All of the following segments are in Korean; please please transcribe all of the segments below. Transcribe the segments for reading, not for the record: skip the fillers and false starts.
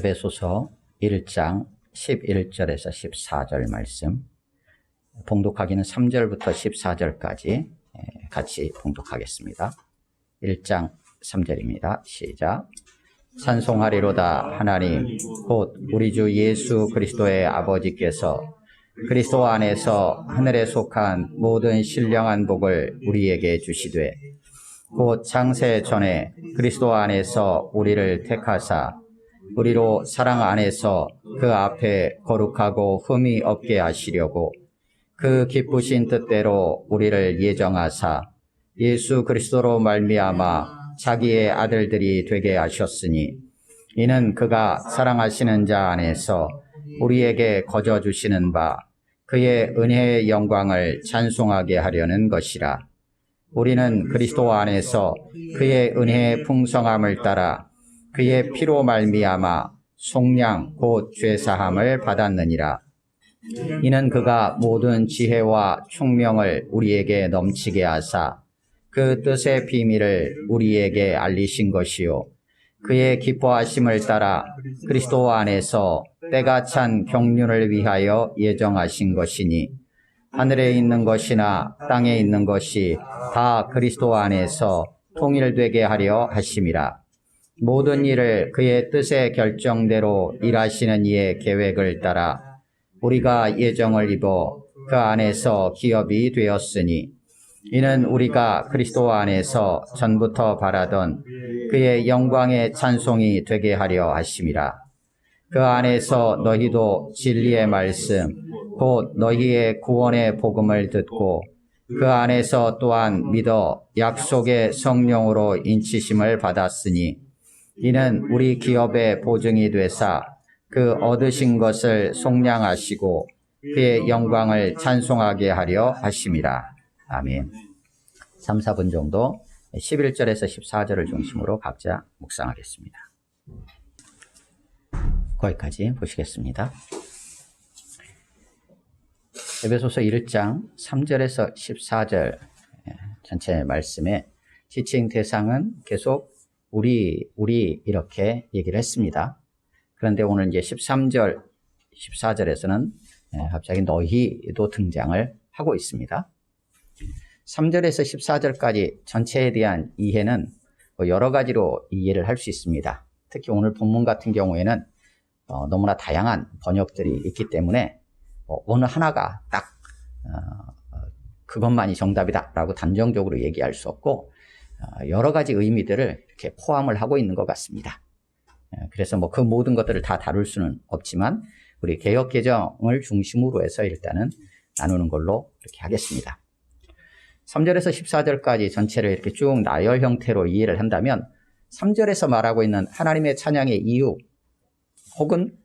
에베소서 1장 11절에서 14절 말씀, 봉독하기는 3절부터 14절까지 같이 봉독하겠습니다. 1장 3절입니다. 시작. 찬송하리로다 하나님 곧 우리 주 예수 그리스도의 아버지께서 그리스도 안에서 하늘에 속한 모든 신령한 복을 우리에게 주시되 곧 창세 전에 그리스도 안에서 우리를 택하사 우리로 사랑 안에서 그 앞에 거룩하고 흠이 없게 하시려고 그 기쁘신 뜻대로 우리를 예정하사 예수 그리스도로 말미암아 자기의 아들들이 되게 하셨으니 이는 그가 사랑하시는 자 안에서 우리에게 거저 주시는 바 그의 은혜의 영광을 찬송하게 하려는 것이라. 우리는 그리스도 안에서 그의 은혜의 풍성함을 따라 그의 피로 말미암아 속량 곧 죄사함을 받았느니라. 이는 그가 모든 지혜와 총명을 우리에게 넘치게 하사 그 뜻의 비밀을 우리에게 알리신 것이요 그의 기뻐하심을 따라 그리스도 안에서 때가 찬 경륜을 위하여 예정하신 것이니 하늘에 있는 것이나 땅에 있는 것이 다 그리스도 안에서 통일되게 하려 하심이라. 모든 일을 그의 뜻의 결정대로 일하시는 이의 계획을 따라 우리가 예정을 입어 그 안에서 기업이 되었으니 이는 우리가 그리스도 안에서 전부터 바라던 그의 영광의 찬송이 되게 하려 하심이라. 그 안에서 너희도 진리의 말씀 곧 너희의 구원의 복음을 듣고 그 안에서 또한 믿어 약속의 성령으로 인치심을 받았으니 이는 우리 기업의 보증이 되사 그 얻으신 것을 속량하시고 그의 영광을 찬송하게 하려 하심이라. 아멘. 3, 4분 정도 11절에서 14절을 중심으로 각자 묵상하겠습니다. 거기까지 보시겠습니다. 에베소서 1장 3절에서 14절 전체 말씀의 지칭 대상은 계속 우리 이렇게 얘기를 했습니다. 그런데 오늘 이제 13절, 14절에서는 갑자기 너희도 등장을 하고 있습니다. 3절에서 14절까지 전체에 대한 이해는 여러 가지로 이해를 할 수 있습니다. 특히 오늘 본문 같은 경우에는 너무나 다양한 번역들이 있기 때문에 어느 하나가 딱 그것만이 정답이다라고 단정적으로 얘기할 수 없고 여러 가지 의미들을 이렇게 포함을 하고 있는 것 같습니다. 그래서 그 모든 것들을 다 다룰 수는 없지만 우리 개역개정을 중심으로 해서 일단은 나누는 걸로 이렇게 하겠습니다. 3절에서 14절까지 전체를 이렇게 쭉 나열 형태로 이해를 한다면 3절에서 말하고 있는 하나님의 찬양의 이유 혹은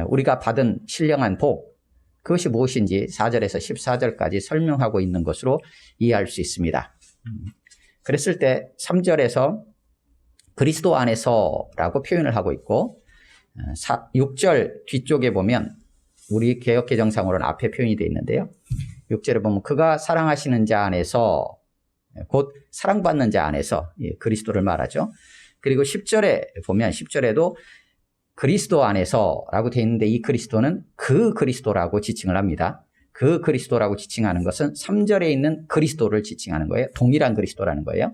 우리가 받은 신령한 복 그것이 무엇인지 4절에서 14절까지 설명하고 있는 것으로 이해할 수 있습니다. 그랬을 때 3절에서 그리스도 안에서라고 표현을 하고 있고 6절 뒤쪽에 보면 우리 개역개정상으로는 앞에 표현이 되어 있는데요. 6절에 보면 그가 사랑하시는 자 안에서 곧 사랑받는 자 안에서 그리스도를 말하죠. 그리고 10절에 보면 10절에도 그리스도 안에서라고 되어 있는데 이 그리스도는 그 그리스도라고 지칭을 합니다. 그 그리스도라고 지칭하는 것은 3절에 있는 그리스도를 지칭하는 거예요. 동일한 그리스도라는 거예요.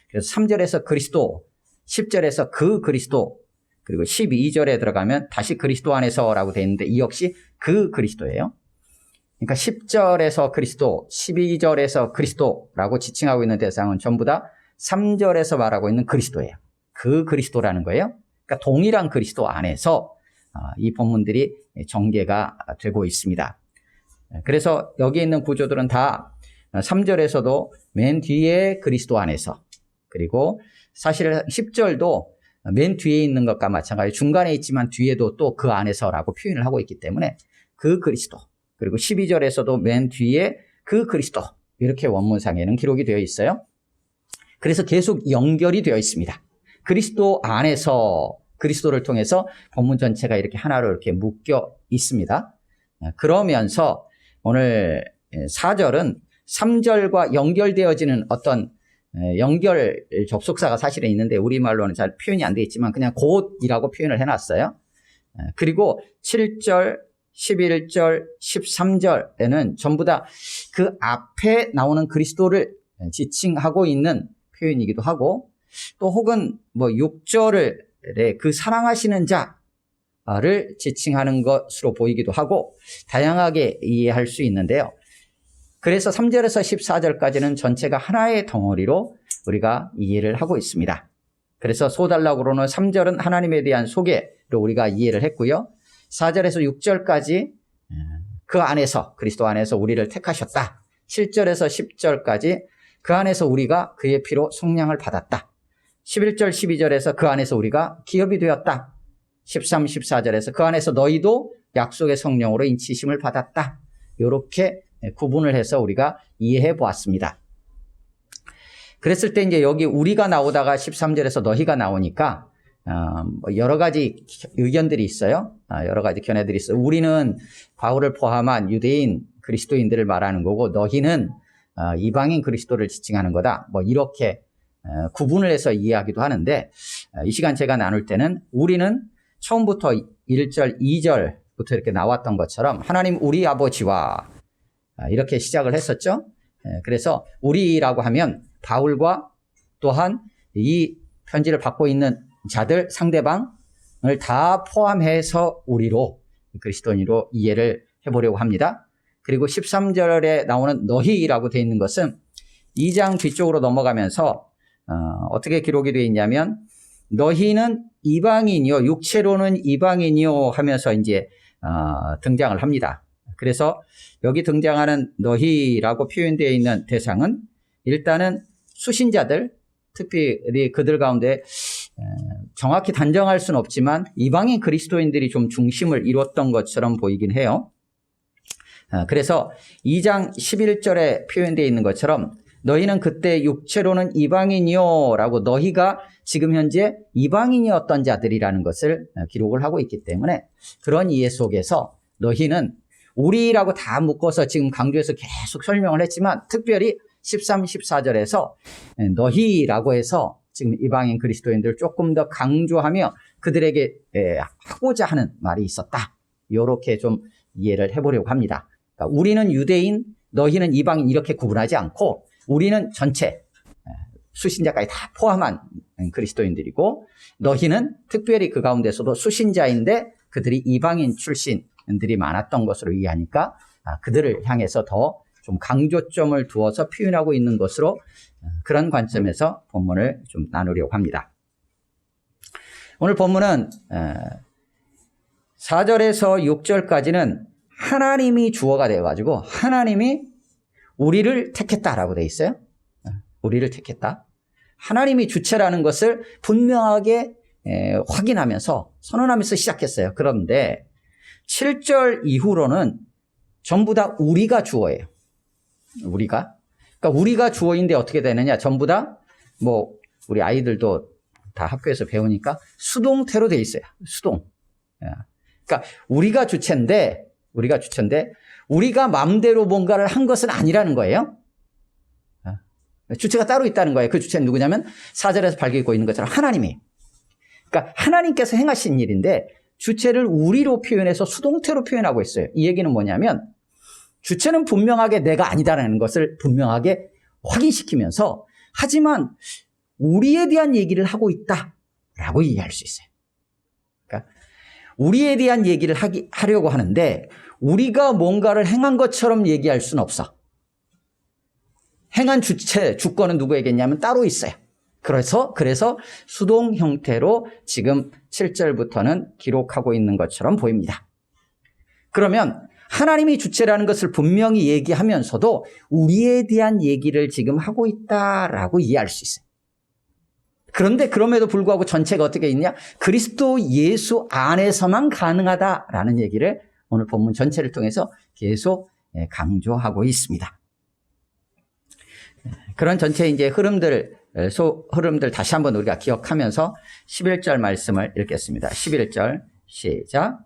그래서 3절에서 그리스도, 10절에서 그 그리스도, 그리고 12절에 들어가면 다시 그리스도 안에서라고 되어 있는데 이 역시 그 그리스도예요. 그러니까 10절에서 그리스도, 12절에서 그리스도라고 지칭하고 있는 대상은 전부 다 3절에서 말하고 있는 그리스도예요. 그 그리스도라는 거예요. 그러니까 동일한 그리스도 안에서 이 본문들이 전개가 되고 있습니다. 그래서 여기 있는 구조들은 다 3절에서도 맨 뒤에 그리스도 안에서 그리고 사실 10절도 맨 뒤에 있는 것과 마찬가지로 중간에 있지만 뒤에도 또 그 안에서라고 표현을 하고 있기 때문에 그 그리스도 그리고 12절에서도 맨 뒤에 그 그리스도 이렇게 원문상에는 기록이 되어 있어요. 그래서 계속 연결이 되어 있습니다. 그리스도 안에서 그리스도를 통해서 본문 전체가 이렇게 하나로 이렇게 묶여 있습니다. 그러면서 오늘 4절은 3절과 연결되어지는 어떤 연결 접속사가 사실은 있는데 우리말로는 잘 표현이 안 되어 있지만 그냥 곧이라고 표현을 해놨어요. 그리고 7절, 11절, 13절에는 전부 다 그 앞에 나오는 그리스도를 지칭하고 있는 표현이기도 하고, 또 혹은 6절에 그 사랑하시는 자를 지칭하는 것으로 보이기도 하고 다양하게 이해할 수 있는데요. 그래서 3절에서 14절까지는 전체가 하나의 덩어리로 우리가 이해를 하고 있습니다. 그래서 소달락으로는 3절은 하나님에 대한 소개로 우리가 이해를 했고요. 4절에서 6절까지 그 안에서, 그리스도 안에서 우리를 택하셨다. 7절에서 10절까지 그 안에서 우리가 그의 피로 속량을 받았다. 11절, 12절에서 그 안에서 우리가 기업이 되었다. 13, 14절에서 그 안에서 너희도 약속의 성령으로 인치심을 받았다. 이렇게 구분을 해서 우리가 이해해 보았습니다. 그랬을 때 이제 여기 우리가 나오다가 13절에서 너희가 나오니까 여러 가지 의견들이 있어요. 여러 가지 견해들이 있어요. 우리는 바울을 포함한 유대인 그리스도인들을 말하는 거고 너희는 이방인 그리스도를 지칭하는 거다. 이렇게 구분을 해서 이해하기도 하는데, 이 시간 제가 나눌 때는 우리는 처음부터 1절, 2절부터 이렇게 나왔던 것처럼 하나님 우리 아버지와 이렇게 시작을 했었죠. 그래서 우리라고 하면 바울과 또한 이 편지를 받고 있는 자들, 상대방을 다 포함해서 우리로, 그리스도인으로 이해를 해보려고 합니다. 그리고 13절에 나오는 너희라고 되어 있는 것은 2장 뒤쪽으로 넘어가면서 어떻게 기록이 되어 있냐면 너희는 이방인이요, 육체로는 이방인이요 하면서 이제 등장을 합니다. 그래서 여기 등장하는 너희라고 표현되어 있는 대상은 일단은 수신자들, 특별히 그들 가운데 정확히 단정할 수는 없지만 이방인 그리스도인들이 좀 중심을 이뤘던 것처럼 보이긴 해요. 그래서 2장 11절에 표현되어 있는 것처럼 너희는 그때 육체로는 이방인이요 라고 너희가 지금 현재 이방인이었던 자들이라는 것을 기록을 하고 있기 때문에 그런 이해 속에서 너희는 우리라고 다 묶어서 지금 강조해서 계속 설명을 했지만 특별히 13, 14절에서 너희라고 해서 지금 이방인 그리스도인들을 조금 더 강조하며 그들에게 하고자 하는 말이 있었다. 이렇게 좀 이해를 해보려고 합니다. 그러니까 우리는 유대인, 너희는 이방인 이렇게 구분하지 않고 우리는 전체 수신자까지 다 포함한 그리스도인들이고 너희는 특별히 그 가운데서도 수신자인데 그들이 이방인 출신들이 많았던 것으로 이해하니까 그들을 향해서 더 좀 강조점을 두어서 표현하고 있는 것으로 그런 관점에서 본문을 좀 나누려고 합니다. 오늘 본문은 4절에서 6절까지는 하나님이 주어가 되어가지고 하나님이 우리를 택했다라고 되어 있어요. 우리를 택했다. 하나님이 주체라는 것을 분명하게 확인하면서 선언하면서 시작했어요. 그런데 7절 이후로는 전부 다 우리가 주어예요. 그러니까 우리가 주어인데 어떻게 되느냐? 전부 다 우리 아이들도 다 학교에서 배우니까 수동태로 돼 있어요. 수동. 그러니까 우리가 주체인데 우리가 마음대로 뭔가를 한 것은 아니라는 거예요. 주체가 따로 있다는 거예요. 그 주체는 누구냐면 4절에서 밝히고 있는 것처럼 하나님이. 그러니까 하나님께서 행하신 일인데 주체를 우리로 표현해서 수동태로 표현하고 있어요. 이 얘기는 뭐냐면 주체는 분명하게 내가 아니다라는 것을 분명하게 확인시키면서 하지만 우리에 대한 얘기를 하고 있다라고 이해할 수 있어요. 그러니까 우리에 대한 얘기를 하려고 하는데 우리가 뭔가를 행한 것처럼 얘기할 수는 없어. 행한 주체, 주권은 누구에게냐면 따로 있어요. 그래서 수동 형태로 지금 7절부터는 기록하고 있는 것처럼 보입니다. 그러면 하나님이 주체라는 것을 분명히 얘기하면서도 우리에 대한 얘기를 지금 하고 있다라고 이해할 수 있어요. 그런데 그럼에도 불구하고 전체가 어떻게 있냐? 그리스도 예수 안에서만 가능하다라는 얘기를 오늘 본문 전체를 통해서 계속 강조하고 있습니다. 그런 전체 이제 흐름들 다시 한번 우리가 기억하면서 11절 말씀을 읽겠습니다. 11절 시작.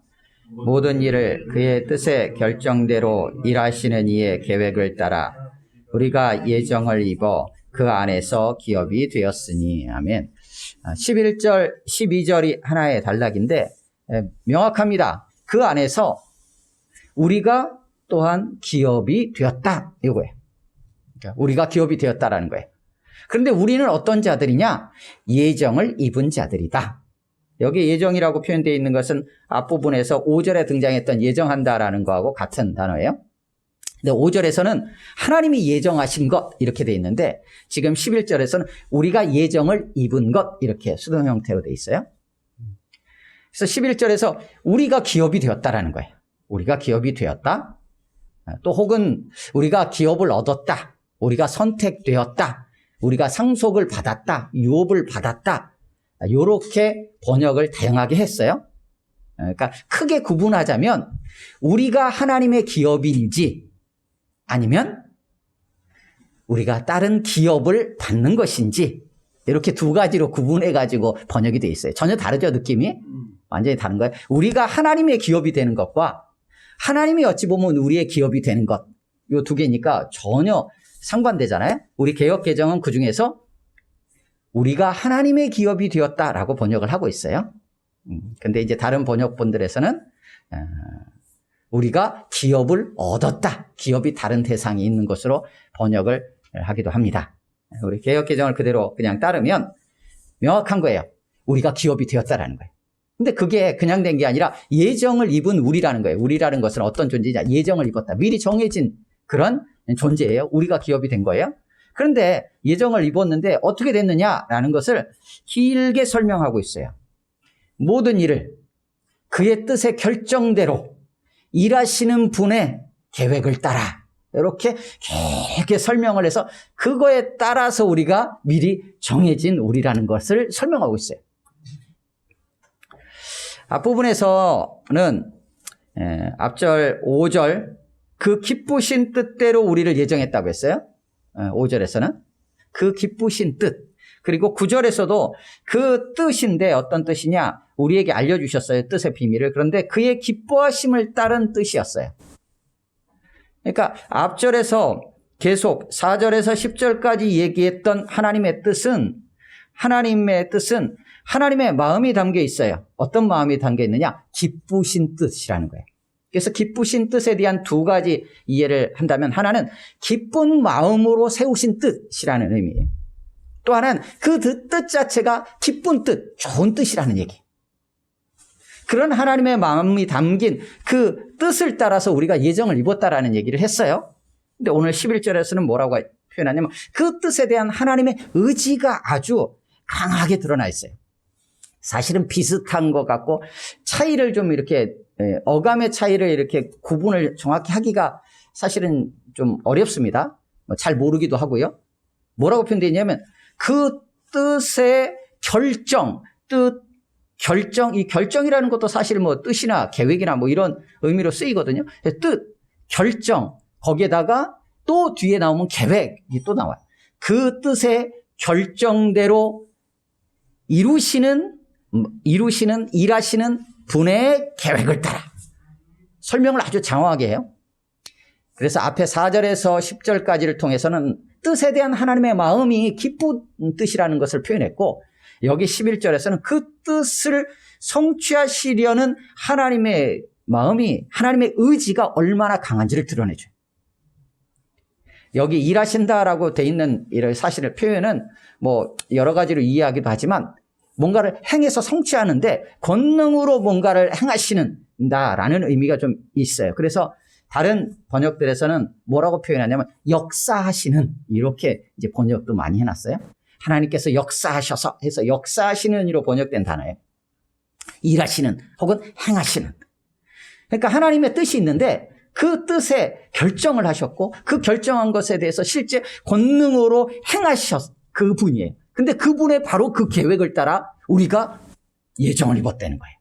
모든 일을 그의 뜻의 결정대로 일하시는 이의 계획을 따라 우리가 예정을 입어 그 안에서 기업이 되었으니. 아멘. 11절, 12절이 하나의 단락인데 명확합니다. 그 안에서 우리가 또한 기업이 되었다. 이거예요. 그러니까 우리가 기업이 되었다라는 거예요. 그런데 우리는 어떤 자들이냐? 예정을 입은 자들이다. 여기 예정이라고 표현되어 있는 것은 앞부분에서 5절에 등장했던 예정한다라는 거하고 같은 단어예요. 근데 5절에서는 하나님이 예정하신 것 이렇게 되어 있는데 지금 11절에서는 우리가 예정을 입은 것 이렇게 수동 형태로 되어 있어요. 그래서 11절에서 우리가 기업이 되었다라는 거예요. 우리가 기업이 되었다. 또 혹은 우리가 기업을 얻었다. 우리가 선택되었다. 우리가 상속을 받았다. 유업을 받았다. 이렇게 번역을 다양하게 했어요. 그러니까 크게 구분하자면 우리가 하나님의 기업인지 아니면 우리가 다른 기업을 받는 것인지 이렇게 두 가지로 구분해가지고 번역이 돼 있어요. 전혀 다르죠, 느낌이? 완전히 다른 거예요. 우리가 하나님의 기업이 되는 것과 하나님이 어찌 보면 우리의 기업이 되는 것, 이 두 개니까 전혀 상반되잖아요. 우리 개역 개정은 그 중에서 우리가 하나님의 기업이 되었다라고 번역을 하고 있어요. 근데 이제 다른 번역본들에서는 우리가 기업을 얻었다. 기업이 다른 대상이 있는 것으로 번역을 하기도 합니다. 우리 개역 개정을 그대로 그냥 따르면 명확한 거예요. 우리가 기업이 되었다라는 거예요. 근데 그게 그냥 된 게 아니라 예정을 입은 우리라는 거예요. 우리라는 것은 어떤 존재냐? 예정을 입었다. 미리 정해진 그런 존재예요. 우리가 기업이 된 거예요. 그런데 예정을 입었는데 어떻게 됐느냐라는 것을 길게 설명하고 있어요. 모든 일을 그의 뜻의 결정대로 일하시는 분의 계획을 따라 이렇게 길게 설명을 해서 그거에 따라서 우리가 미리 정해진 우리라는 것을 설명하고 있어요. 앞부분에서는 앞절 5절 그 기쁘신 뜻대로 우리를 예정했다고 했어요. 5절에서는 그 기쁘신 뜻. 그리고 9절에서도 그 뜻인데 어떤 뜻이냐? 우리에게 알려주셨어요. 뜻의 비밀을. 그런데 그의 기뻐하심을 따른 뜻이었어요. 그러니까 앞절에서 계속 4절에서 10절까지 얘기했던 하나님의 뜻은 하나님의 마음이 담겨 있어요. 어떤 마음이 담겨 있느냐? 기쁘신 뜻이라는 거예요. 그래서 기쁘신 뜻에 대한 두 가지 이해를 한다면 하나는 기쁜 마음으로 세우신 뜻이라는 의미예요. 또 하나는 그 뜻 자체가 기쁜 뜻, 좋은 뜻이라는 얘기. 그런 하나님의 마음이 담긴 그 뜻을 따라서 우리가 예정을 입었다라는 얘기를 했어요. 근데 오늘 11절에서는 뭐라고 표현하냐면 그 뜻에 대한 하나님의 의지가 아주 강하게 드러나 있어요. 사실은 비슷한 것 같고 차이를 좀 이렇게 어감의 차이를 이렇게 구분을 정확히 하기가 사실은 좀 어렵습니다. 잘 모르기도 하고요. 뭐라고 표현되어 있냐면 그 뜻의 결정, 이 결정이라는 것도 사실 뭐 뜻이나 계획이나 뭐 이런 의미로 쓰이거든요. 뜻, 결정, 거기에다가 또 뒤에 나오면 계획이 또 나와요. 그 뜻의 결정대로 일하시는 분의 계획을 따라. 설명을 아주 장황하게 해요. 그래서 앞에 4절에서 10절까지를 통해서는 뜻에 대한 하나님의 마음이 기쁜 뜻이라는 것을 표현했고 여기 11절에서는 그 뜻을 성취하시려는 하나님의 마음이 하나님의 의지가 얼마나 강한지를 드러내줘요. 여기 일하신다라고 돼 있는 이런 사실의 표현은 뭐 여러 가지로 이해하기도 하지만 뭔가를 행해서 성취하는데 권능으로 뭔가를 행하시는다라는 의미가 좀 있어요. 그래서 다른 번역들에서는 뭐라고 표현하냐면 역사하시는 이렇게 이제 번역도 많이 해놨어요. 하나님께서 역사하셔서 해서 역사하시는 이로 번역된 단어예요. 일하시는 혹은 행하시는. 그러니까 하나님의 뜻이 있는데 그 뜻에 결정을 하셨고 그 결정한 것에 대해서 실제 권능으로 행하셨 그 분이에요. 근데 그분의 바로 그 계획을 따라 우리가 예정을 입었다는 거예요.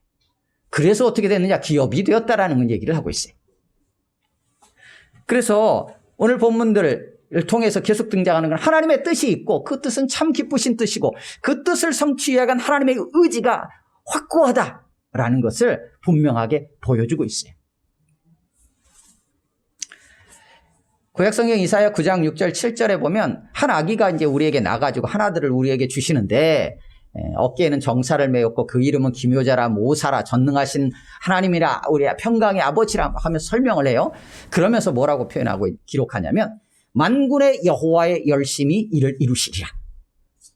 그래서 어떻게 됐느냐? 기업이 되었다라는 얘기를 하고 있어요. 그래서 오늘 본문들을 통해서 계속 등장하는 건 하나님의 뜻이 있고 그 뜻은 참 기쁘신 뜻이고 그 뜻을 성취해야 한 하나님의 의지가 확고하다라는 것을 분명하게 보여주고 있어요. 구약성경 이사야 9장 6절 7절에 보면 한 아기가 이제 우리에게 나가지고 하나들을 우리에게 주시는데 어깨에는 정사를 메었고 그 이름은 기묘자라 모사라 전능하신 하나님이라 우리 평강의 아버지라 하면서 설명을 해요. 그러면서 뭐라고 표현하고 기록하냐면 만군의 여호와의 열심히 이를 이루시리라.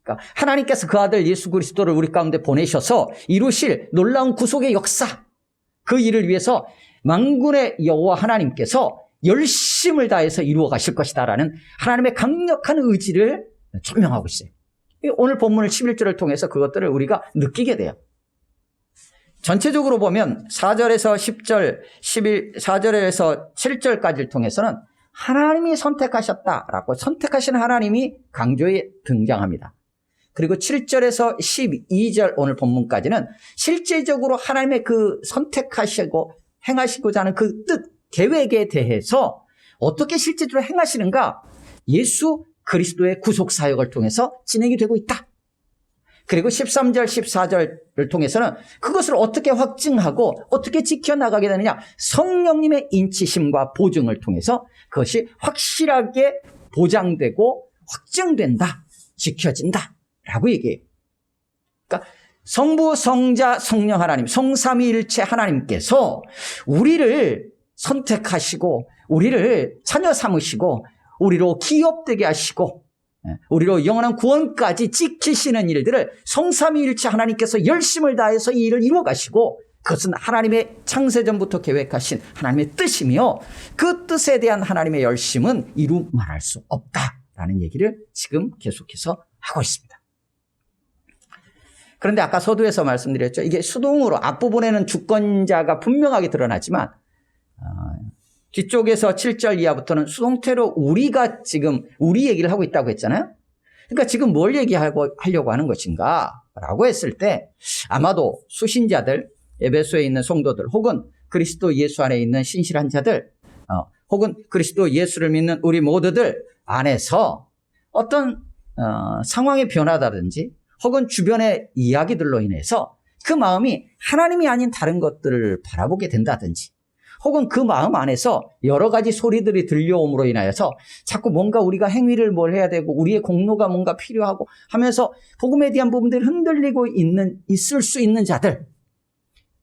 그러니까 하나님께서 그 아들 예수 그리스도를 우리 가운데 보내셔서 이루실 놀라운 구속의 역사, 그 일을 위해서 만군의 여호와 하나님께서 열심을 다해서 이루어 가실 것이다라는 하나님의 강력한 의지를 천명하고 있어요. 오늘 본문을 11절을 통해서 그것들을 우리가 느끼게 돼요. 전체적으로 보면 4절에서 10절, 4절에서 7절까지를 통해서는 하나님이 선택하셨다라고 선택하신 하나님이 강조에 등장합니다. 그리고 7절에서 12절 오늘 본문까지는 실제적으로 하나님의 그 선택하시고 행하시고자 하는 그 뜻, 계획에 대해서 어떻게 실제적으로 행하시는가, 예수 그리스도의 구속 사역을 통해서 진행이 되고 있다. 그리고 13절, 14절을 통해서는 그것을 어떻게 확증하고 어떻게 지켜나가게 되느냐, 성령님의 인치심과 보증을 통해서 그것이 확실하게 보장되고 확증된다, 지켜진다 라고 얘기해요. 그러니까 성부, 성자, 성령 하나님, 성삼위일체 하나님께서 우리를 선택하시고 우리를 자녀 삼으시고 우리로 기업되게 하시고 우리로 영원한 구원까지 지키시는 일들을 성삼위일체 하나님께서 열심을 다해서 이 일을 이루어 가시고, 그것은 하나님의 창세전부터 계획하신 하나님의 뜻이며 그 뜻에 대한 하나님의 열심은 이루 말할 수 없다라는 얘기를 지금 계속해서 하고 있습니다. 그런데 아까 서두에서 말씀드렸죠. 이게 수동으로 앞부분에는 주권자가 분명하게 드러나지만 뒤쪽에서 7절 이하부터는 수동태로 우리가 지금 우리 얘기를 하고 있다고 했잖아요. 그러니까 지금 뭘 얘기하려고 하는 것인가 라고 했을 때 아마도 수신자들, 에베소에 있는 성도들, 혹은 그리스도 예수 안에 있는 신실한 자들, 혹은 그리스도 예수를 믿는 우리 모두들 안에서 어떤 상황의 변화다든지 혹은 주변의 이야기들로 인해서 그 마음이 하나님이 아닌 다른 것들을 바라보게 된다든지, 혹은 그 마음 안에서 여러 가지 소리들이 들려옴으로 인하여서 자꾸 뭔가 우리가 행위를 뭘 해야 되고 우리의 공로가 뭔가 필요하고 하면서 복음에 대한 부분들이 흔들리고 있을 수 있는 자들,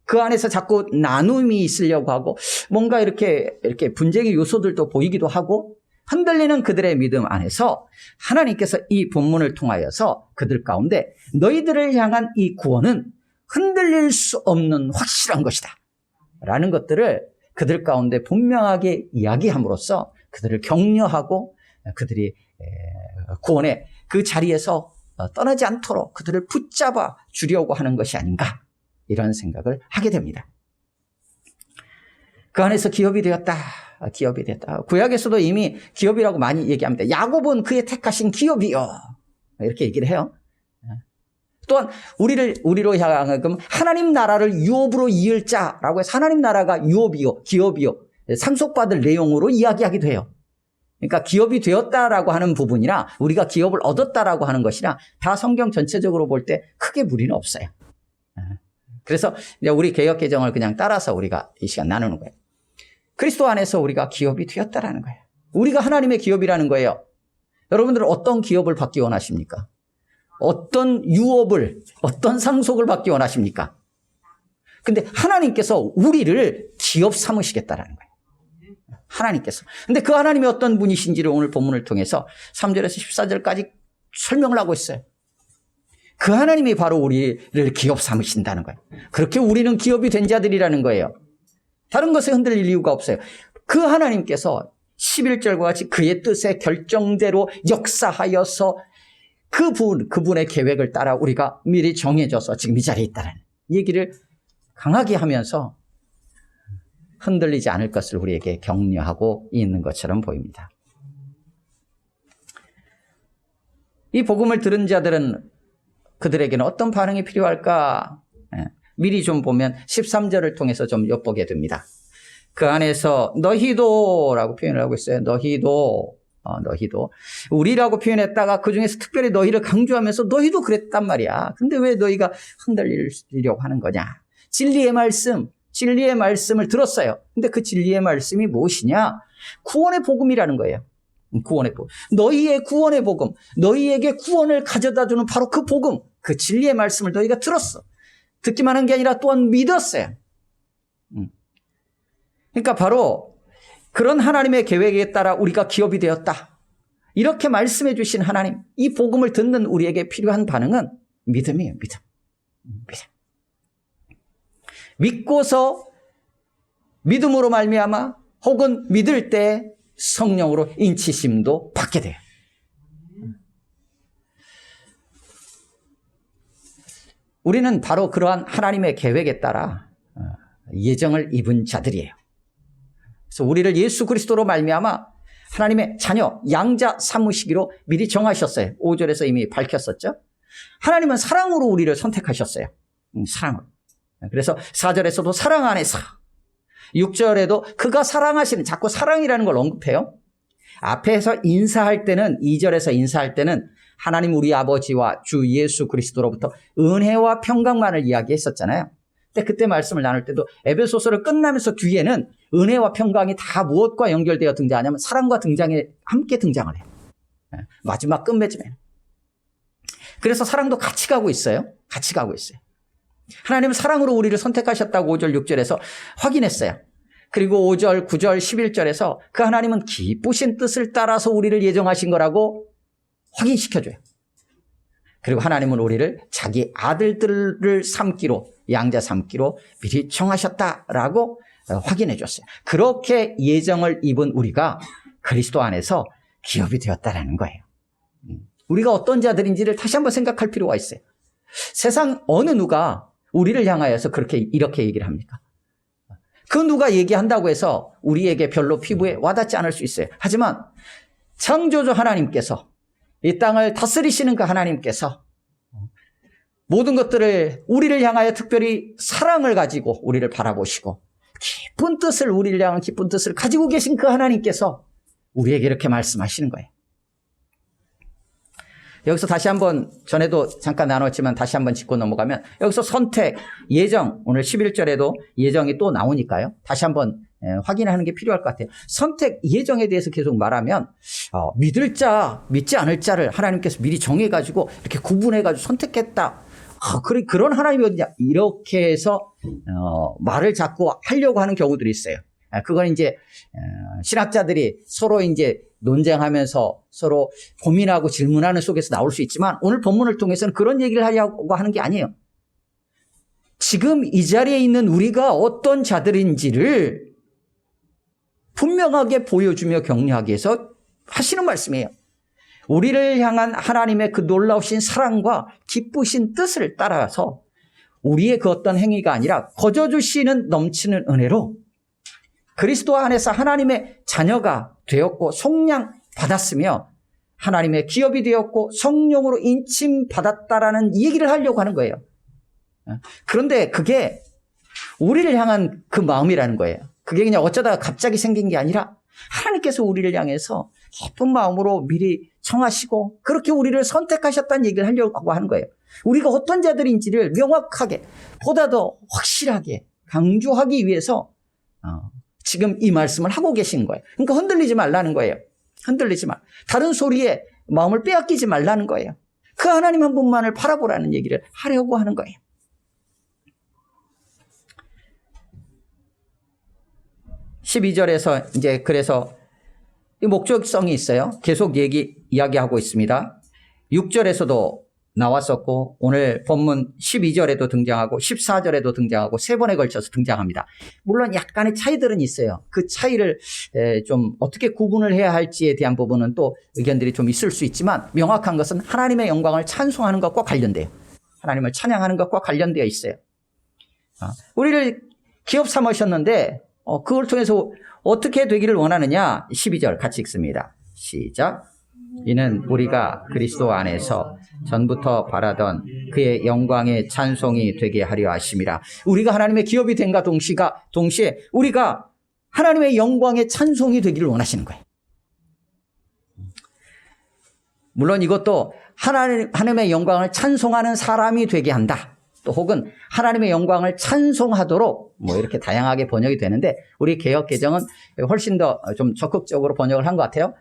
그 안에서 자꾸 나눔이 있으려고 하고 뭔가 이렇게 분쟁의 요소들도 보이기도 하고 흔들리는 그들의 믿음 안에서 하나님께서 이 본문을 통하여서 그들 가운데 너희들을 향한 이 구원은 흔들릴 수 없는 확실한 것이다 라는 것들을 그들 가운데 분명하게 이야기함으로써 그들을 격려하고 그들이 구원의 그 자리에서 떠나지 않도록 그들을 붙잡아 주려고 하는 것이 아닌가, 이런 생각을 하게 됩니다. 그 안에서 기업이 되었다. 기업이 됐다. 구약에서도 이미 기업이라고 많이 얘기합니다. 야곱은 그의 택하신 기업이요, 이렇게 얘기를 해요. 또한 우리로 향하금 하나님 나라를 유업으로 이을 자라고 해서 하나님 나라가 유업이요, 기업이요, 상속받을 내용으로 이야기하기도 해요. 그러니까 기업이 되었다라고 하는 부분이나 우리가 기업을 얻었다라고 하는 것이나 다 성경 전체적으로 볼 때 크게 무리는 없어요. 그래서 우리 개역 개정을 그냥 따라서 우리가 이 시간 나누는 거예요. 그리스도 안에서 우리가 기업이 되었다라는 거예요. 우리가 하나님의 기업이라는 거예요. 여러분들은 어떤 기업을 받기 원하십니까? 어떤 유업을, 어떤 상속을 받기 원하십니까? 근데 하나님께서 우리를 기업 삼으시겠다라는 거예요. 하나님께서. 근데 그 하나님이 어떤 분이신지를 오늘 본문을 통해서 3절에서 14절까지 설명을 하고 있어요. 그 하나님이 바로 우리를 기업 삼으신다는 거예요. 그렇게 우리는 기업이 된 자들이라는 거예요. 다른 것에 흔들릴 이유가 없어요. 그 하나님께서 11절과 같이 그의 뜻의 결정대로 역사하여서 그분의 계획을 따라 우리가 미리 정해져서 지금 이 자리에 있다는 얘기를 강하게 하면서 흔들리지 않을 것을 우리에게 격려하고 있는 것처럼 보입니다. 이 복음을 들은 자들은 그들에게는 어떤 반응이 필요할까? 미리 좀 보면 13절을 통해서 좀 엿보게 됩니다. 그 안에서 너희도라고 표현을 하고 있어요. 너희도. 우리라고 표현했다가 그 중에서 특별히 너희를 강조하면서 너희도 그랬단 말이야. 근데 왜 너희가 흔들리려고 하는 거냐? 진리의 말씀을 들었어요. 근데 그 진리의 말씀이 무엇이냐? 구원의 복음이라는 거예요. 구원의 복음. 너희의 구원의 복음. 너희에게 구원을 가져다 주는 바로 그 복음. 그 진리의 말씀을 너희가 들었어. 듣기만 한 게 아니라 또한 믿었어요. 그러니까 바로 그런 하나님의 계획에 따라 우리가 기업이 되었다. 이렇게 말씀해 주신 하나님, 이 복음을 듣는 우리에게 필요한 반응은 믿음이에요. 믿음. 믿고서 믿음으로 말미암아 혹은 믿을 때 성령으로 인치심도 받게 돼요. 우리는 바로 그러한 하나님의 계획에 따라 예정을 입은 자들이에요. 그래서 우리를 예수 그리스도로 말미암아 하나님의 자녀, 양자 삼으시기로 미리 정하셨어요. 5절에서 이미 밝혔었죠. 하나님은 사랑으로 우리를 선택하셨어요. 사랑으로. 그래서 4절에서도 사랑 안에서, 6절에도 그가 사랑하시는, 자꾸 사랑이라는 걸 언급해요. 앞에서 인사할 때는, 2절에서 인사할 때는 하나님 우리 아버지와 주 예수 그리스도로부터 은혜와 평강만을 이야기했었잖아요. 근데 그때 말씀을 나눌 때도 에베소서를 끝나면서 뒤에는 은혜와 평강이 다 무엇과 연결되어 등장하냐면 사랑과 함께 등장을 해요. 마지막 끝맺음에. 그래서 사랑도 같이 가고 있어요. 같이 가고 있어요. 하나님은 사랑으로 우리를 선택하셨다고 5절 6절에서 확인했어요. 그리고 5절 9절 11절에서 그 하나님은 기쁘신 뜻을 따라서 우리를 예정하신 거라고 확인시켜줘요. 그리고 하나님은 우리를 자기 아들들을 삼기로, 양자 삼기로 미리 정하셨다라고 확인해 줬어요. 그렇게 예정을 입은 우리가 그리스도 안에서 기업이 되었다라는 거예요. 우리가 어떤 자들인지를 다시 한번 생각할 필요가 있어요. 세상 어느 누가 우리를 향하여서 이렇게 얘기를 합니까? 그 누가 얘기한다고 해서 우리에게 별로 피부에 와닿지 않을 수 있어요. 하지만 창조주 하나님께서, 이 땅을 다스리시는 그 하나님께서 모든 것들을 우리를 향하여 특별히 사랑을 가지고 우리를 바라보시고 기쁜 뜻을, 우리를 향한 기쁜 뜻을 가지고 계신 그 하나님께서 우리에게 이렇게 말씀하시는 거예요. 여기서 다시 한번, 전에도 잠깐 나눴지만 다시 한번 짚고 넘어가면, 여기서 선택, 예정, 오늘 11절에도 예정이 또 나오니까요. 다시 한번 확인하는 게 필요할 것 같아요. 선택, 예정에 대해서 계속 말하면 믿을 자, 믿지 않을 자를 하나님께서 미리 정해가지고 이렇게 구분해가지고 선택했다. 그런 하나님이 어디냐, 이렇게 해서 말을 자꾸 하려고 하는 경우들이 있어요. 그건 이제 신학자들이 서로 이제 논쟁하면서 서로 고민하고 질문하는 속에서 나올 수 있지만, 오늘 본문을 통해서는 그런 얘기를 하려고 하는 게 아니에요. 지금 이 자리에 있는 우리가 어떤 자들인지를 분명하게 보여주며 격려하기 위해서 하시는 말씀이에요. 우리를 향한 하나님의 그 놀라우신 사랑과 기쁘신 뜻을 따라서 우리의 그 어떤 행위가 아니라 거저주시는 넘치는 은혜로 그리스도 안에서 하나님의 자녀가 되었고 속량 받았으며 하나님의 기업이 되었고 성령으로 인침 받았다라는 얘기를 하려고 하는 거예요. 그런데 그게 우리를 향한 그 마음이라는 거예요. 그게 그냥 어쩌다가 갑자기 생긴 게 아니라 하나님께서 우리를 향해서 기쁜 마음으로 미리 청하시고 그렇게 우리를 선택하셨다는 얘기를 하려고 하는 거예요. 우리가 어떤 자들인지를 명확하게, 보다 더 확실하게 강조하기 위해서 지금 이 말씀을 하고 계신 거예요. 그러니까 흔들리지 말라는 거예요. 흔들리지 말. 다른 소리에 마음을 빼앗기지 말라는 거예요. 그 하나님 한 분만을 바라보라는 얘기를 하려고 하는 거예요. 12절에서 이제 그래서 이 목적성이 있어요. 계속 이야기하고 있습니다. 6절에서도 나왔었고 오늘 본문 12절에도 등장하고 14절에도 등장하고 3번에 걸쳐서 등장합니다. 물론 약간의 차이들은 있어요. 그 차이를 좀 어떻게 구분을 해야 할지에 대한 부분은 또 의견들이 좀 있을 수 있지만, 명확한 것은 하나님의 영광을 찬송하는 것과 관련돼요. 하나님을 찬양하는 것과 관련되어 있어요. 우리를 기업 삼으셨는데 그걸 통해서 어떻게 되기를 원하느냐. 12절 같이 읽습니다. 시작. 이는 우리가 그리스도 안에서 전부터 바라던 그의 영광의 찬송이 되게 하려 하심이라. 우리가 하나님의 기업이 된가 동시에 우리가 하나님의 영광의 찬송이 되기를 원하시는 거예요. 물론 이것도 하나님의 영광을 찬송하는 사람이 되게 한다. 또 혹은 하나님의 영광을 찬송하도록 이렇게 다양하게 번역이 되는데, 우리 개역 개정은 훨씬 더 좀 적극적으로 번역을 한 것 같아요.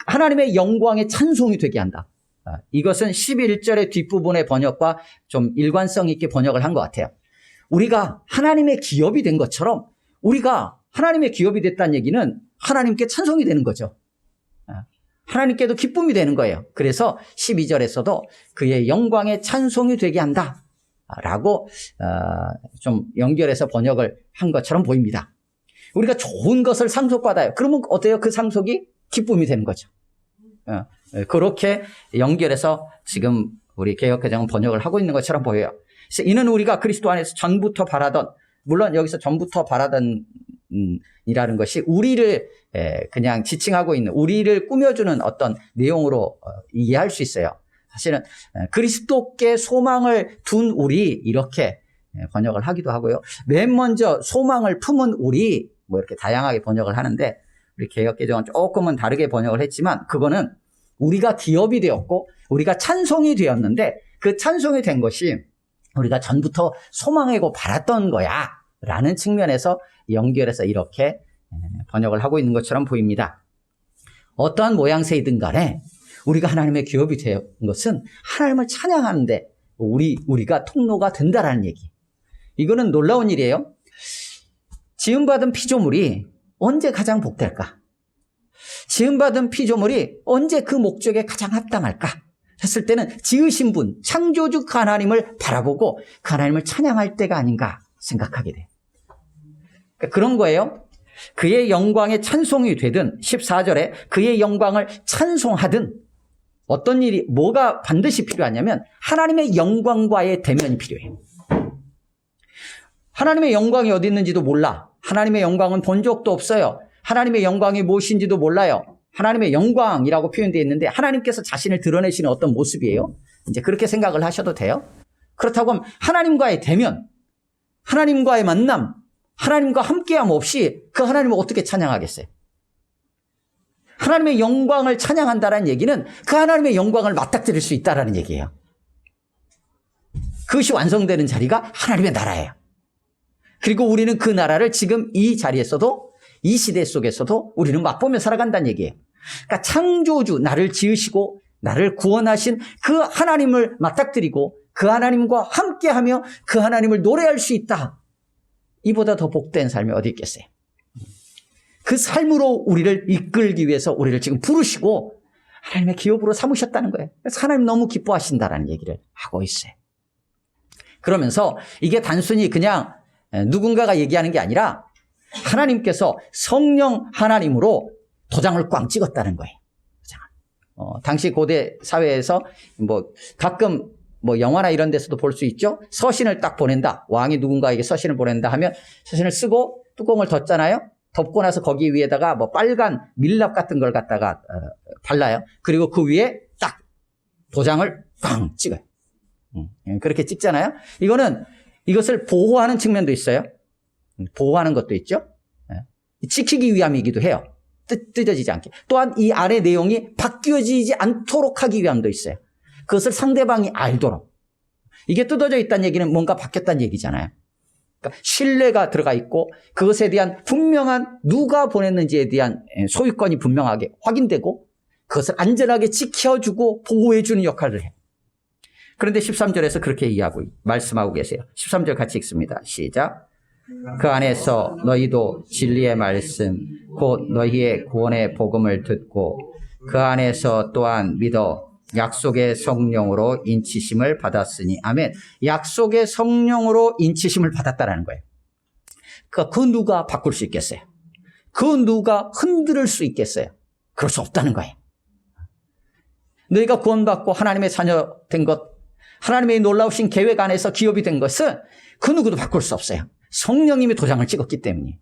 하나님의 영광의 찬송이 되게 한다. 이것은 11절의 뒷부분의 번역과 좀 일관성 있게 번역을 한 것 같아요. 우리가 하나님의 기업이 된 것처럼 우리가 하나님의 기업이 됐다는 얘기는 하나님께 찬송이 되는 거죠. 하나님께도 기쁨이 되는 거예요. 그래서 12절에서도 그의 영광에 찬송이 되게 한다 라고 좀 연결해서 번역을 한 것처럼 보입니다. 우리가 좋은 것을 상속받아요. 그러면 어때요? 그 상속이 기쁨이 되는 거죠. 그렇게 연결해서 지금 우리 개역개정은 번역을 하고 있는 것처럼 보여요. 그래서 이는 우리가 그리스도 안에서 전부터 바라던, 물론 여기서 전부터 바라던 이라는 것이 우리를 그냥 지칭하고 있는, 우리를 꾸며주는 어떤 내용으로 이해할 수 있어요. 사실은 그리스도께 소망을 둔 우리, 이렇게 번역을 하기도 하고요. 맨 먼저 소망을 품은 우리, 뭐 이렇게 다양하게 번역을 하는데 우리 개역개정은 조금은 다르게 번역을 했지만 그거는 우리가 기업이 되었고 우리가 찬송이 되었는데 그 찬송이 된 것이 우리가 전부터 소망하고 바랐던 거야 라는 측면에서 연결해서 이렇게 번역을 하고 있는 것처럼 보입니다. 어떠한 모양새이든 간에 우리가 하나님의 기업이 된 것은 하나님을 찬양하는데 우리가 통로가 된다라는 얘기. 이거는 놀라운 일이에요. 지음받은 피조물이 언제 가장 복될까? 지음받은 피조물이 언제 그 목적에 가장 합당할까? 했을 때는 지으신 분, 창조주 그 하나님을 바라보고 그 하나님을 찬양할 때가 아닌가 생각하게 돼. 그러니까 그런 거예요. 그의 영광에 찬송이 되든 14절에 그의 영광을 찬송하든 어떤 일이, 뭐가 반드시 필요하냐면 하나님의 영광과의 대면이 필요해요. 하나님의 영광이 어디 있는지도 몰라. 하나님의 영광은 본 적도 없어요. 하나님의 영광이 무엇인지도 몰라요. 하나님의 영광이라고 표현되어 있는데 하나님께서 자신을 드러내시는 어떤 모습이에요. 이제 그렇게 생각을 하셔도 돼요. 그렇다고 하면 하나님과의 대면, 하나님과의 만남, 하나님과 함께함 없이 그 하나님을 어떻게 찬양하겠어요? 하나님의 영광을 찬양한다는 얘기는 그 하나님의 영광을 맞닥뜨릴 수 있다는 얘기예요. 그것이 완성되는 자리가 하나님의 나라예요. 그리고 우리는 그 나라를 지금 이 자리에서도, 이 시대 속에서도 우리는 맛보며 살아간다는 얘기예요. 그러니까 창조주, 나를 지으시고 나를 구원하신 그 하나님을 맞닥뜨리고 그 하나님과 함께하며 그 하나님을 노래할 수 있다. 이보다 더 복된 삶이 어디 있겠어요? 그 삶으로 우리를 이끌기 위해서 우리를 지금 부르시고 하나님의 기업으로 삼으셨다는 거예요. 그래서 하나님 너무 기뻐하신다라는 얘기를 하고 있어요. 그러면서 이게 단순히 그냥 누군가가 얘기하는 게 아니라 하나님께서 성령 하나님으로 도장을 꽝 찍었다는 거예요. 당시 고대 사회에서 뭐 가끔 뭐 영화나 이런 데서도 볼 수 있죠. 서신을 딱 보낸다. 왕이 누군가에게 서신을 보낸다 하면 서신을 쓰고 뚜껑을 덮잖아요. 덮고 나서 거기 위에다가 뭐 빨간 밀랍 같은 걸 갖다가 발라요. 그리고 그 위에 딱 도장을 꽝 찍어요. 그렇게 찍잖아요. 이것을 보호하는 측면도 있어요. 보호하는 것도 있죠. 지키기 위함이기도 해요. 뜯어지지 않게. 또한 이 안의 내용이 바뀌어지지 않도록 하기 위함도 있어요. 그것을 상대방이 알도록. 이게 뜯어져 있다는 얘기는 뭔가 바뀌었다는 얘기잖아요. 그러니까 신뢰가 들어가 있고 그것에 대한 분명한 누가 보냈는지에 대한 소유권이 분명하게 확인되고 그것을 안전하게 지켜주고 보호해주는 역할을 해요. 그런데 13절에서 그렇게 말씀하고 계세요. 13절 같이 읽습니다. 시작. 그 안에서 너희도 진리의 말씀 곧 너희의 구원의 복음을 듣고 그 안에서 또한 믿어 약속의 성령으로 인치심을 받았으니. 아멘. 약속의 성령으로 인치심을 받았다라는 거예요. 그 누가 바꿀 수 있겠어요? 그 누가 흔들 수 있겠어요? 그럴 수 없다는 거예요. 너희가 구원받고 하나님의 자녀 된 것, 하나님의 놀라우신 계획 안에서 기업이 된 것은 그 누구도 바꿀 수 없어요. 성령님이 도장을 찍었기 때문이에요.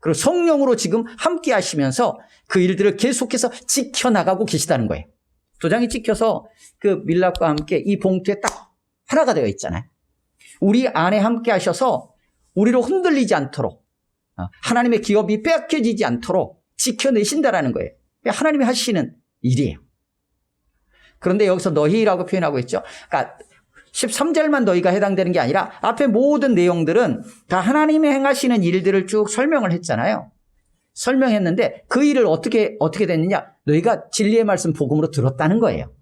그리고 성령으로 지금 함께 하시면서 그 일들을 계속해서 지켜나가고 계시다는 거예요. 도장이 찍혀서 그 밀랍과 함께 이 봉투에 딱 하나가 되어 있잖아요. 우리 안에 함께 하셔서 우리로 흔들리지 않도록 하나님의 기업이 빼앗겨지지 않도록 지켜내신다라는 거예요. 하나님이 하시는 일이에요. 그런데 여기서 너희라고 표현하고 있죠. 그러니까 13절만 너희가 해당되는 게 아니라 앞에 모든 내용들은 다 하나님이 행하시는 일들을 쭉 설명을 했잖아요. 설명했는데 그 일을 어떻게 됐느냐? 너희가 진리의 말씀 복음으로 들었다는 거예요.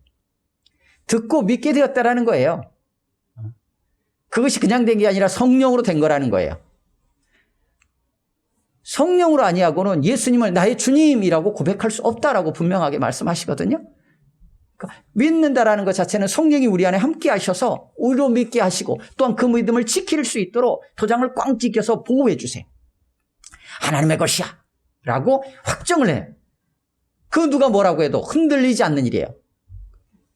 듣고 믿게 되었다라는 거예요. 그것이 그냥 된 게 아니라 성령으로 된 거라는 거예요. 성령으로 아니하고는 예수님을 나의 주님이라고 고백할 수 없다라고 분명하게 말씀하시거든요. 그러니까 믿는다라는 것 자체는 성령이 우리 안에 함께 하셔서 우리로 믿게 하시고 또한 그 믿음을 지킬 수 있도록 도장을 꽝 찍혀서 보호해 주세요. 하나님의 것이야 라고 확정을 해요. 그 누가 뭐라고 해도 흔들리지 않는 일이에요.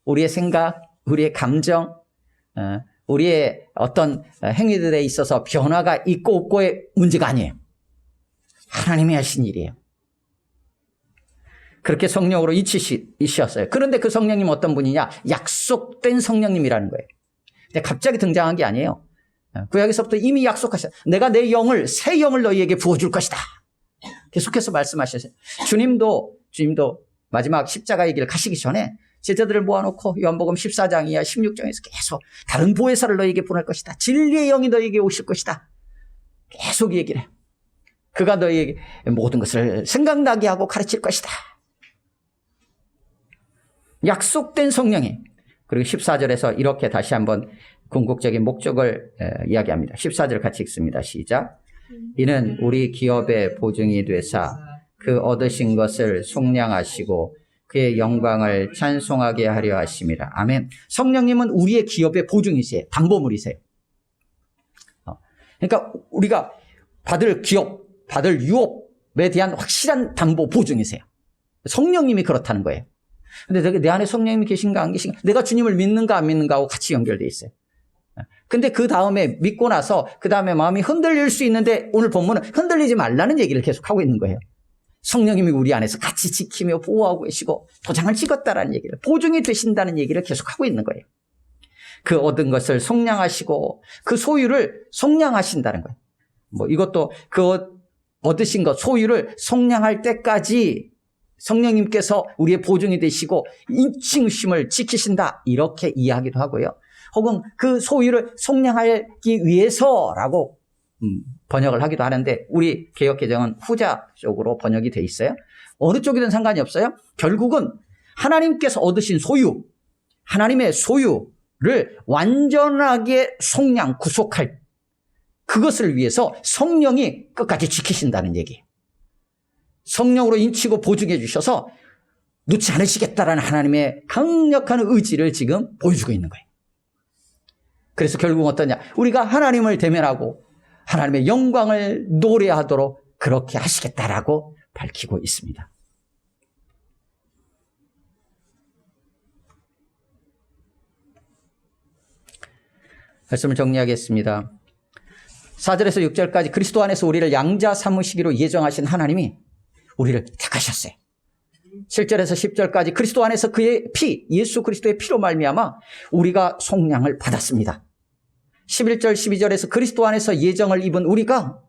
우리의 생각, 우리의 감정, 우리의 어떤 행위들에 있어서 변화가 있고 없고의 문제가 아니에요. 하나님이 하신 일이에요. 그렇게 성령으로 이치셨어요. 그런데 그 성령님 어떤 분이냐? 약속된 성령님이라는 거예요. 근데 갑자기 등장한 게 아니에요. 구약에서부터 이미 약속하셨어요. 내가 내 영을, 새 영을 너희에게 부어줄 것이다. 계속해서 말씀하셨어요. 주님도 마지막 십자가의 길 가시기 전에 제자들을 모아놓고 요한복음 14장이야 16장에서 계속 다른 보혜사를 너희에게 보낼 것이다. 진리의 영이 너희에게 오실 것이다. 계속 얘기를 해요. 그가 너희에게 모든 것을 생각나게 하고 가르칠 것이다. 약속된 성령이. 그리고 14절에서 이렇게 다시 한번 궁극적인 목적을 이야기합니다. 14절 같이 읽습니다. 시작. 이는 우리 기업의 보증이 되사 그 얻으신 것을 속량하시고 그의 영광을 찬송하게 하려 하심이라. 아멘. 성령님은 우리의 기업의 보증이세요. 담보물이세요. 그러니까 우리가 받을 기업, 받을 유업에 대한 확실한 담보 보증이세요. 성령님이 그렇다는 거예요. 근데 내 안에 성령님이 계신가 안 계신가? 내가 주님을 믿는가 안 믿는가 하고 같이 연결되어 있어요. 근데 그 다음에 믿고 나서 그 다음에 마음이 흔들릴 수 있는데 오늘 본문은 흔들리지 말라는 얘기를 계속하고 있는 거예요. 성령님이 우리 안에서 같이 지키며 보호하고 계시고 도장을 찍었다라는 얘기를, 보증이 되신다는 얘기를 계속하고 있는 거예요. 그 얻은 것을 속량하시고 그 소유를 속량하신다는 거예요. 뭐 이것도 그 얻으신 것, 소유를 속량할 때까지 성령님께서 우리의 보증이 되시고 인칭심을 지키신다 이렇게 이해하기도 하고요. 혹은 그 소유를 속량하기 위해서라고 번역을 하기도 하는데 우리 개역개정은 후자 쪽으로 번역이 돼 있어요. 어느 쪽이든 상관이 없어요. 결국은 하나님께서 얻으신 소유, 하나님의 소유를 완전하게 속량, 구속할 그것을 위해서 성령이 끝까지 지키신다는 얘기예요. 성령으로 인치고 보증해 주셔서 놓지 않으시겠다라는 하나님의 강력한 의지를 지금 보여주고 있는 거예요. 그래서 결국 어떠냐? 우리가 하나님을 대면하고 하나님의 영광을 노래하도록 그렇게 하시겠다라고 밝히고 있습니다. 말씀을 정리하겠습니다. 4절에서 6절까지 그리스도 안에서 우리를 양자 삼으시기로 예정하신 하나님이 우리를 택하셨어요. 7절에서 10절까지 그리스도 안에서 그의 피, 예수 그리스도의 피로 말미암아 우리가 속량을 받았습니다. 11절, 12절에서 그리스도 안에서 예정을 입은 우리가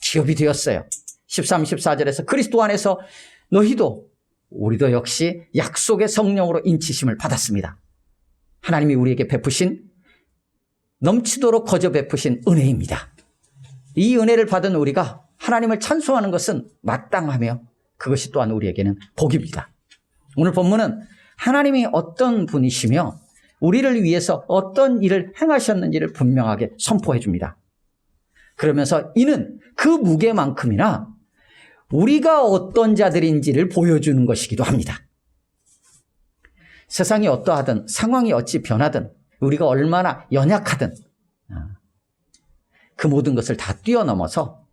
기업이 되었어요. 13, 14절에서 그리스도 안에서 우리도 역시 약속의 성령으로 인치심을 받았습니다. 하나님이 우리에게 베푸신 넘치도록 거저 베푸신 은혜입니다. 이 은혜를 받은 우리가 하나님을 찬송하는 것은 마땅하며 그것이 또한 우리에게는 복입니다. 오늘 본문은 하나님이 어떤 분이시며 우리를 위해서 어떤 일을 행하셨는지를 분명하게 선포해 줍니다. 그러면서 이는 그 무게만큼이나 우리가 어떤 자들인지를 보여주는 것이기도 합니다. 세상이 어떠하든 상황이 어찌 변하든 우리가 얼마나 연약하든 그 모든 것을 다 뛰어넘어서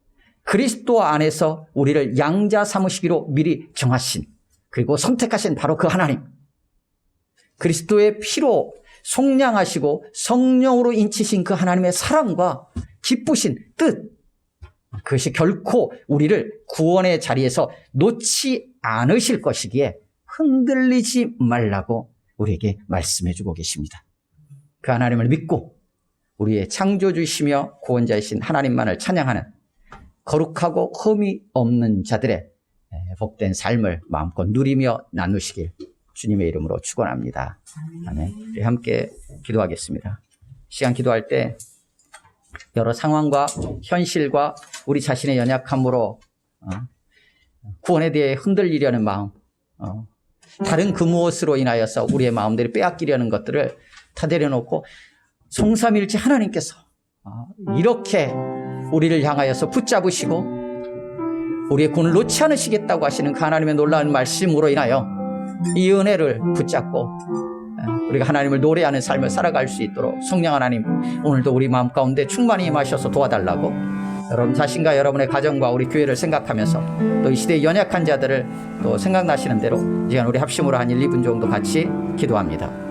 그리스도 안에서 우리를 양자 삼으시기로 미리 정하신 그리고 선택하신 바로 그 하나님, 그리스도의 피로 속량하시고 성령으로 인치신 그 하나님의 사랑과 기쁘신 뜻, 그것이 결코 우리를 구원의 자리에서 놓지 않으실 것이기에 흔들리지 말라고 우리에게 말씀해 주고 계십니다. 그 하나님을 믿고 우리의 창조주이시며 구원자이신 하나님만을 찬양하는 거룩하고 흠이 없는 자들의 복된 삶을 마음껏 누리며 나누시길 주님의 이름으로 축원합니다. 아멘. 우리 함께 기도하겠습니다. 시간 기도할 때 여러 상황과 현실과 우리 자신의 연약함으로 구원에 대해 흔들리려는 마음, 다른 그 무엇으로 인하여서 우리의 마음들이 빼앗기려는 것들을 다 내려놓고 성삼일체 하나님께서 이렇게 우리를 향하여서 붙잡으시고 우리의 군을 놓지 않으시겠다고 하시는 그 하나님의 놀라운 말씀으로 인하여 이 은혜를 붙잡고 우리가 하나님을 노래하는 삶을 살아갈 수 있도록 성령 하나님 오늘도 우리 마음 가운데 충만히 임하셔서 도와달라고 여러분 자신과 여러분의 가정과 우리 교회를 생각하면서 또 이 시대의 연약한 자들을 또 생각나시는 대로 이 시간 우리 합심으로 한 1, 2분 정도 같이 기도합니다.